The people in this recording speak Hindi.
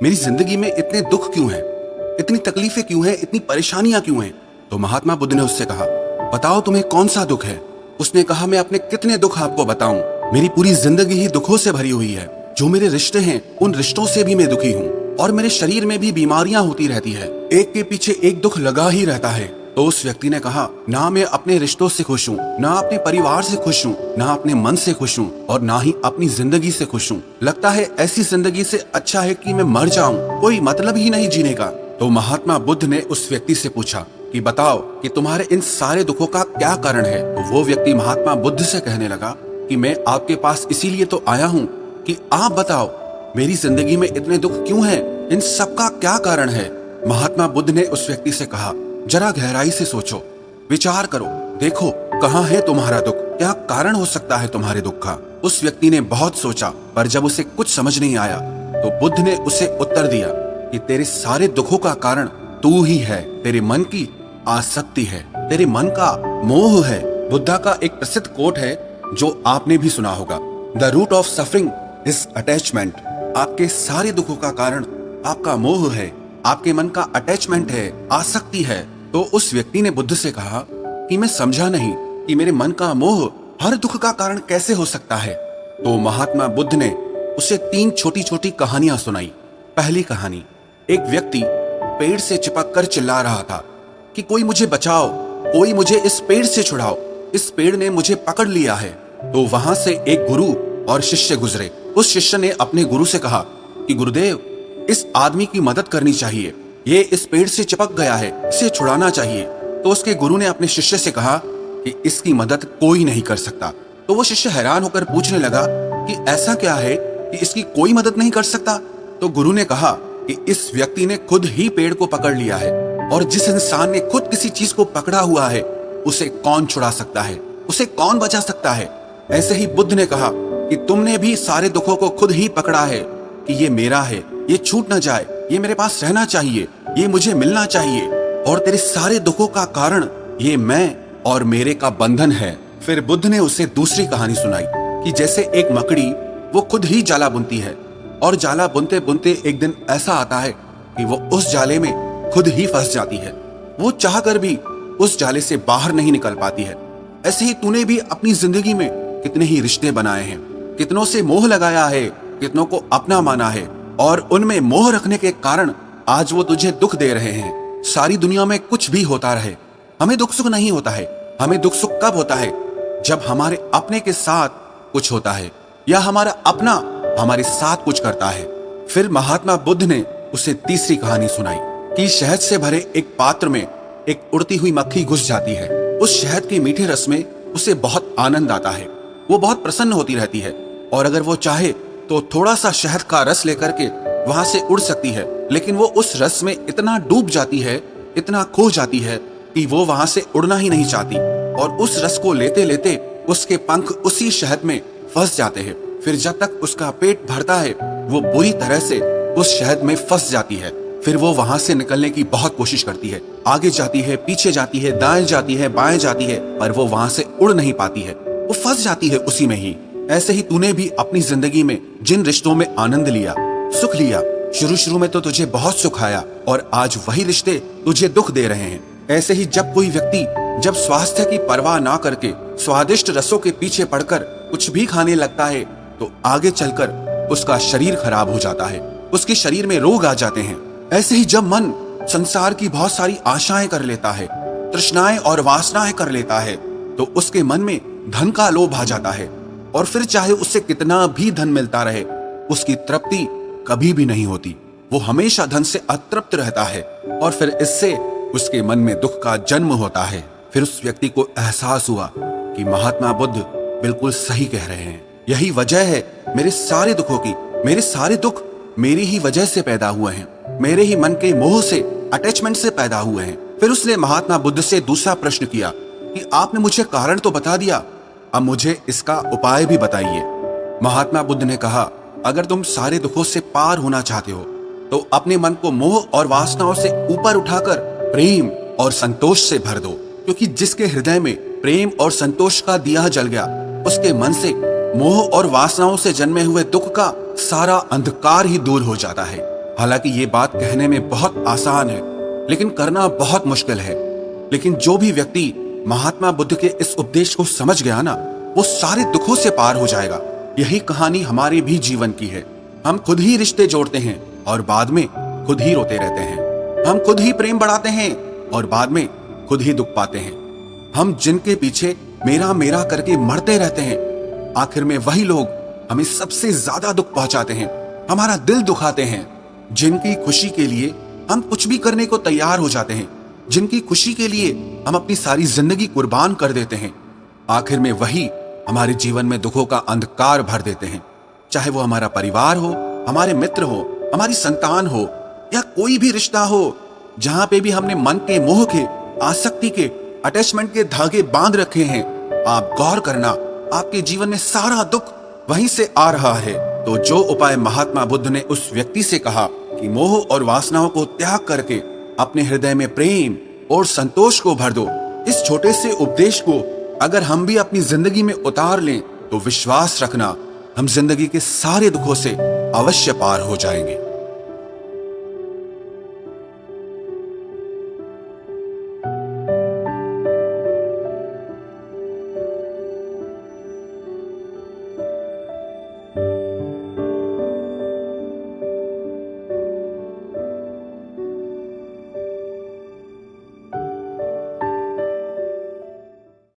मेरी जिंदगी में इतने दुख क्यों हैं, इतनी तकलीफें क्यों हैं, इतनी परेशानियां क्यों हैं? तो महात्मा बुद्ध ने उससे कहा, बताओ तुम्हें कौन सा दुख है? उसने कहा, मैं अपने कितने दुख आपको बताऊं? मेरी पूरी जिंदगी ही दुखों से भरी हुई है। जो मेरे रिश्ते हैं उन रिश्तों से भी मैं दुखी हूँ और मेरे शरीर में भी बीमारियां होती रहती है। एक के पीछे एक दुख लगा ही रहता है। तो उस व्यक्ति ने कहा, ना मैं अपने रिश्तों से खुश हूँ, ना अपने परिवार से खुश हूँ, ना अपने मन से खुश हूँ और ना ही अपनी जिंदगी से खुश हूँ। लगता है ऐसी जिंदगी से अच्छा है कि मैं मर जाऊं, कोई मतलब ही नहीं जीने का। तो महात्मा बुद्ध ने उस व्यक्ति से पूछा कि बताओ कि तुम्हारे इन सारे दुखों का क्या कारण है? तो वो व्यक्ति महात्मा बुद्ध से कहने लगा कि मैं आपके पास इसीलिए तो आया हूँ कि आप बताओ मेरी जिंदगी में इतने दुख क्यों हैं? इन सब का क्या कारण है? महात्मा बुद्ध ने उस व्यक्ति से कहा, जरा गहराई से सोचो, विचार करो, देखो कहाँ है तुम्हारा दुख, क्या कारण हो सकता है तुम्हारे दुख का? उस व्यक्ति ने बहुत सोचा, पर जब उसे कुछ समझ नहीं आया तो बुद्ध ने उसे उत्तर दिया कि तेरे सारे दुखों का कारण तू ही है। तेरे मन की आसक्ति है, तेरे मन का मोह है। बुद्धा का एक प्रसिद्ध कोट है जो आपने भी सुना होगा, the root of suffering is attachment. आपके सारे दुखों का कारण आपका मोह है, आपके मन का अटैचमेंट है, आसक्ति है। तो उस व्यक्ति ने बुद्ध से कहा कि मैं समझा नहीं कि मेरे मन का मोह हर दुख का कारण कैसे हो सकता है। तो महात्मा बुद्ध ने उसे 3 छोटी छोटी कहानियां सुनाई। पहली कहानी, एक व्यक्ति पेड़ से चिपक कर चिल्ला रहा था कि कोई मुझे बचाओ, कोई मुझे इस पेड़ से छुड़ाओ, इस पेड़ ने मुझे पकड़ लिया है। तो वहां से एक गुरु और शिष्य गुजरे। उस शिष्य ने अपने गुरु से कहा कि गुरुदेव, इस आदमी की मदद करनी चाहिए, ये इस पेड़ से चिपक गया है, इसे छुड़ाना चाहिए। तो उसके गुरु ने अपने शिष्य से कहा कि इसकी मदद कोई नहीं कर सकता। तो वो शिष्य हैरान होकर पूछने लगा कि ऐसा क्या है कि इसकी कोई मदद नहीं कर सकता? तो गुरु ने कहा कि इस व्यक्ति ने खुद ही पेड़ को पकड़ लिया है और जिस इंसान ने खुद किसी चीज को पकड़ा हुआ है उसे कौन छुड़ा सकता है, उसे कौन बचा सकता है? ऐसे ही बुद्ध ने कहा कि तुमने भी सारे दुखों को खुद ही पकड़ा है कि ये मेरा है, ये छूट ना जाए, ये मेरे पास रहना चाहिए, ये मुझे मिलना चाहिए। और तेरे सारे दुखों का कारण ये मैं और मेरे का बंधन है। फिर बुद्ध ने उसे दूसरी कहानी सुनाई कि जैसे एक मकड़ी वो खुद ही जाला बुनती है और जाला बुनते बुनते एक दिन ऐसा आता है कि वो उस जाले में खुद ही फंस जाती है। वो चाहकर भी उस जाले से बाहर नहीं निकल पाती है। ऐसे ही तूने भी अपनी जिंदगी में कितने ही रिश्ते बनाए हैं, कितनों से मोह लगाया है, कितनों को अपना माना है और उनमें मोह रखने के कारण आज वो तुझे दुख दे रहे हैं। सारी दुनिया में कुछ भी होता रहे, हमें दुख सुख नहीं होता है। हमें दुख सुख कब होता है? जब हमारे अपने के साथ कुछ होता है या हमारा अपना हमारे साथ कुछ करता है। फिर महात्मा बुद्ध ने उसे तीसरी कहानी सुनाई कि शहद से भरे एक पात्र में एक उड़ती हुई मक्खी घुस जाती है। उस शहद के मीठे रस में उसे बहुत आनंद आता है, वो बहुत प्रसन्न होती रहती है और अगर वो चाहे तो थोड़ा सा शहद का रस लेकर के वहां से उड़ सकती है, लेकिन वो उस रस में इतना डूब जाती है, इतना खो जाती है कि वो वहां से उड़ना ही नहीं चाहती और उस रस को लेते लेते उसके पंख उसी शहद में फंस जाते हैं। फिर जब तक उसका पेट भरता है वो बुरी तरह से उस शहद में फंस जाती है। फिर वो वहां से निकलने की बहुत कोशिश करती है, आगे जाती है, पीछे जाती है, दाएं जाती है, बाएं जाती है, पर वो वहां से उड़ नहीं पाती है, वो फंस जाती है उसी में ही। ऐसे ही तूने भी अपनी जिंदगी में जिन रिश्तों में आनंद लिया, सुख लिया, शुरू शुरू में तो तुझे बहुत सुख आया और आज वही रिश्ते तुझे दुख दे रहे हैं। ऐसे ही जब कोई व्यक्ति जब स्वास्थ्य की परवाह ना करके स्वादिष्ट रसों के पीछे पड़कर कुछ भी खाने लगता है तो आगे चलकर उसका शरीर खराब हो जाता है, उसके शरीर में रोग आ जाते हैं। ऐसे ही जब मन संसार की बहुत सारी आशाएं कर लेता है, तृष्णाएं और वासनाएं कर लेता है, तो उसके मन में धन का लोभ आ जाता है और फिर चाहे उससे कितना भी धन मिलता रहे उसकी तृप्ति कभी भी नहीं होती। वो हमेशा धन से अतृप्त रहता है और फिर इससे उसके मन में दुख का जन्म होता है। फिर उस व्यक्ति को एहसास हुआ कि महात्मा बुद्ध बिल्कुल सही कह रहे हैं, यही वजह है मेरे सारे दुखों की, मेरे सारे दुख मेरी ही वजह से पैदा हुए हैं, मेरे ही मन के मोह से, अटैचमेंट से पैदा हुए हैं। फिर उसने महात्मा बुद्ध से दूसरा प्रश्न किया कि आपने मुझे कारण तो बता दिया, अब मुझे इसका उपाय भी बताइए। महात्मा बुद्ध ने कहा, अगर तुम सारे दुखों से पार होना चाहते हो तो अपने मन को मोह और वासनाओं से ऊपर उठाकर प्रेम और संतोष से भर दो, क्योंकि जिसके हृदय में प्रेम और संतोष का दिया जल गया उसके मन से मोह और वासनाओं से जन्मे हुए दुख का सारा अंधकार ही दूर हो जाता है। हालांकि ये बात कहने में बहुत आसान है, लेकिन करना बहुत मुश्किल है। लेकिन जो भी व्यक्ति महात्मा बुद्ध के इस उपदेश को समझ गया ना, वो सारे दुखों से पार हो जाएगा। यही कहानी हमारे भी जीवन की है। हम खुद ही रिश्ते जोड़ते हैं और बाद में खुद ही रोते रहते हैं। हम खुद ही प्रेम बढ़ाते हैं और बाद में खुद ही दुख पाते हैं। हम जिनके पीछे मेरा मेरा करके मरते रहते हैं, आखिर में वही लोग हमें सबसे ज्यादा दुख पहुंचाते हैं, हमारा दिल दुखाते हैं। जिनकी खुशी के लिए हम कुछ भी करने को तैयार हो जाते हैं, जिनकी खुशी के लिए हम अपनी सारी जिंदगी कुर्बान कर देते हैं, आखिर में वही हमारे जीवन में दुखों का अंधकार भर देते हैं। चाहे वो हमारा परिवार हो, हमारे मित्र हो, हमारी संतान हो या कोई भी रिश्ता हो, जहां पे भी हमने मन के मोह के, आसक्ति के, अटैचमेंट के धागे बांध रखे हैं, आप गौर करना, आपके जीवन में सारा दुख वहीं से आ रहा है। तो जो उपाय महात्मा बुद्ध ने उस व्यक्ति से कहा कि मोह और वासनाओं को त्याग करके अपने हृदय में प्रेम और संतोष को भर दो, इस छोटे से उपदेश को अगर हम भी अपनी जिंदगी में उतार लें तो विश्वास रखना, हम जिंदगी के सारे दुखों से अवश्य पार हो जाएंगे।